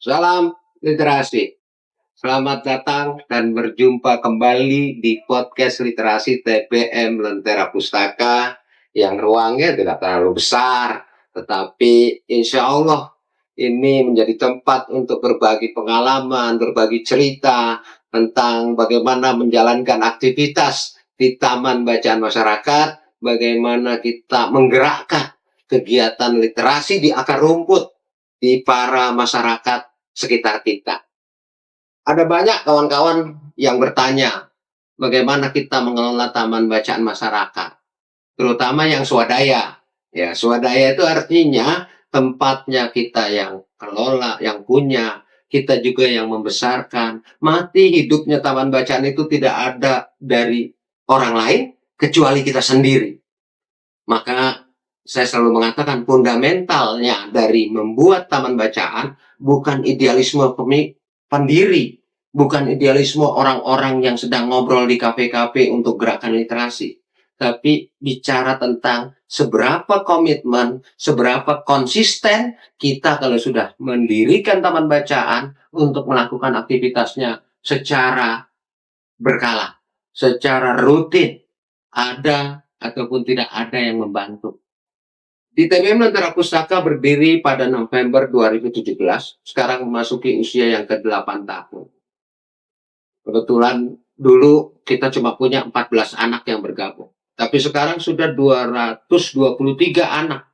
Salam literasi. Selamat datang dan berjumpa kembali di podcast literasi TPM Lentera Pustaka yang ruangnya tidak terlalu besar, tetapi insya Allah ini menjadi tempat untuk berbagi pengalaman, berbagi cerita tentang bagaimana menjalankan aktivitas di Taman Bacaan Masyarakat, bagaimana kita menggerakkan kegiatan literasi di akar rumput di para masyarakat sekitar kita. Ada banyak kawan-kawan yang bertanya, bagaimana kita mengelola taman bacaan masyarakat, terutama yang swadaya. Ya, swadaya itu artinya tempatnya kita yang kelola, yang punya, kita juga yang membesarkan. Mati hidupnya taman bacaan itu tidak ada dari orang lain, kecuali kita sendiri. Maka saya selalu mengatakan fundamentalnya dari membuat taman bacaan bukan idealisme pendiri, bukan idealisme orang-orang yang sedang ngobrol di kafe-kafe untuk gerakan literasi, tapi bicara tentang seberapa komitmen, seberapa konsisten kita kalau sudah mendirikan taman bacaan untuk melakukan aktivitasnya secara berkala, secara rutin, ada ataupun tidak ada yang membantu. Di TPM Lentera Pustaka berdiri pada November 2017, sekarang memasuki usia yang ke-8 tahun. Kebetulan dulu kita cuma punya 14 anak yang bergabung. Tapi sekarang sudah 223 anak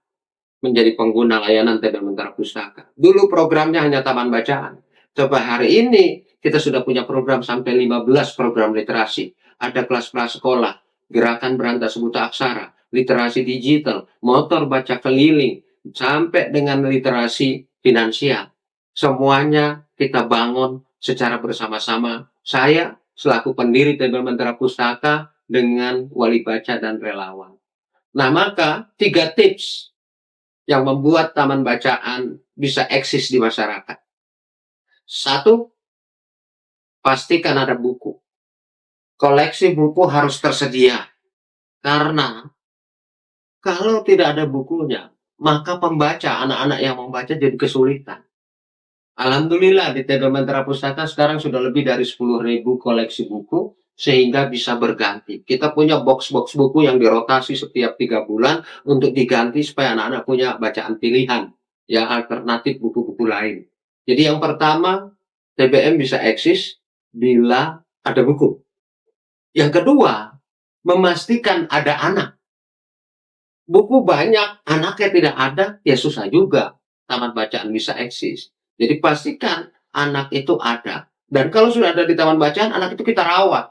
menjadi pengguna layanan TPM Lentera Pustaka. Dulu programnya hanya taman bacaan. Coba hari ini kita sudah punya program sampai 15 program literasi. Ada kelas-kelas sekolah, gerakan berantas buta aksara, literasi digital, motor baca keliling, sampai dengan literasi finansial. Semuanya kita bangun secara bersama-sama. Saya selaku pendiri TPM Lentera Pustaka dengan wali baca dan relawan. Nah, maka 3 tips yang membuat taman bacaan bisa eksis di masyarakat. 1, pastikan ada buku. Koleksi buku harus tersedia. Karena kalau tidak ada bukunya, maka pembaca, anak-anak yang membaca jadi kesulitan. Alhamdulillah di TPM Lentera Pustaka sekarang sudah lebih dari 10.000 koleksi buku sehingga bisa berganti. Kita punya box-box buku yang dirotasi setiap 3 bulan untuk diganti supaya anak-anak punya bacaan pilihan, ya, alternatif buku-buku lain. Jadi yang pertama, TPM bisa eksis bila ada buku. Yang kedua, memastikan ada anak. Buku banyak, anaknya tidak ada, ya susah juga taman bacaan bisa eksis. Jadi pastikan anak itu ada. Dan kalau sudah ada di taman bacaan, anak itu kita rawat.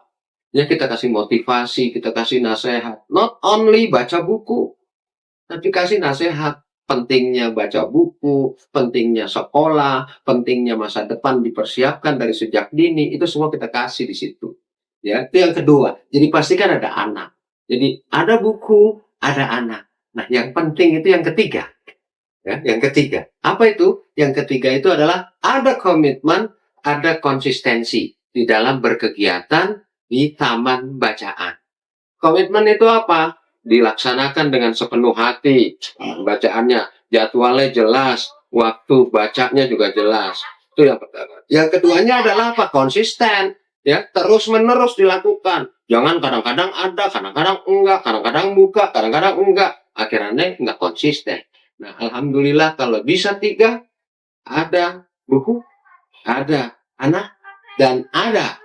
Ya, kita kasih motivasi, kita kasih nasihat. Not only baca buku, tapi kasih nasihat. Pentingnya baca buku, pentingnya sekolah, pentingnya masa depan dipersiapkan dari sejak dini. Itu semua kita kasih di situ. Ya, itu yang kedua. Jadi pastikan ada anak. Jadi ada buku, ada anak. Nah, yang penting itu yang ketiga. Ya, yang ketiga. Apa itu? Yang ketiga itu adalah ada komitmen, ada konsistensi di dalam berkegiatan di taman bacaan. Komitmen itu apa? Dilaksanakan dengan sepenuh hati. Bacaannya, jadwalnya jelas, waktu bacanya juga jelas. Itu yang pertama. Yang keduanya adalah apa? Konsisten. Ya, terus-menerus dilakukan. Jangan kadang-kadang ada, kadang-kadang enggak, kadang-kadang buka, kadang-kadang enggak. Akhirnya enggak konsisten. Nah, alhamdulillah kalau bisa 3, ada buku, ada anak, dan ada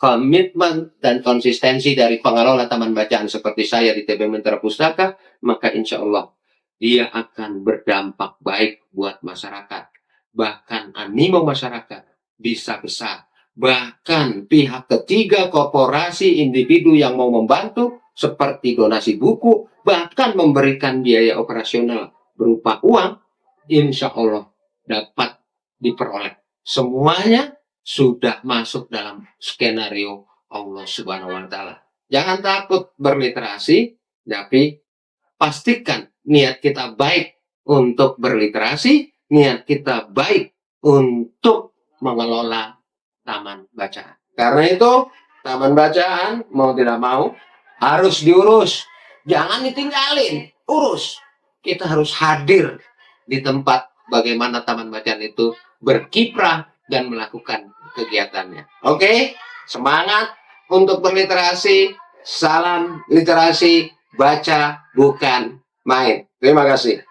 komitmen dan konsistensi dari pengelola taman bacaan seperti saya di TPM Lentera Pustaka, maka insya Allah dia akan berdampak baik buat masyarakat. Bahkan animo masyarakat bisa besar. Bahkan pihak ketiga, korporasi, individu yang mau membantu, seperti donasi buku, bahkan memberikan biaya operasional berupa uang, insya Allah dapat diperoleh. Semuanya sudah masuk dalam skenario Allah Subhanahu wa Ta'ala. Jangan takut berliterasi, tapi pastikan niat kita baik untuk berliterasi, niat kita baik untuk mengelola taman bacaan. Karena itu, taman bacaan mau tidak mau harus diurus. Jangan ditinggalin, urus. Kita harus hadir di tempat bagaimana taman bacaan itu berkiprah dan melakukan kegiatannya. Oke, semangat untuk berliterasi. Salam literasi, baca bukan main. Terima kasih.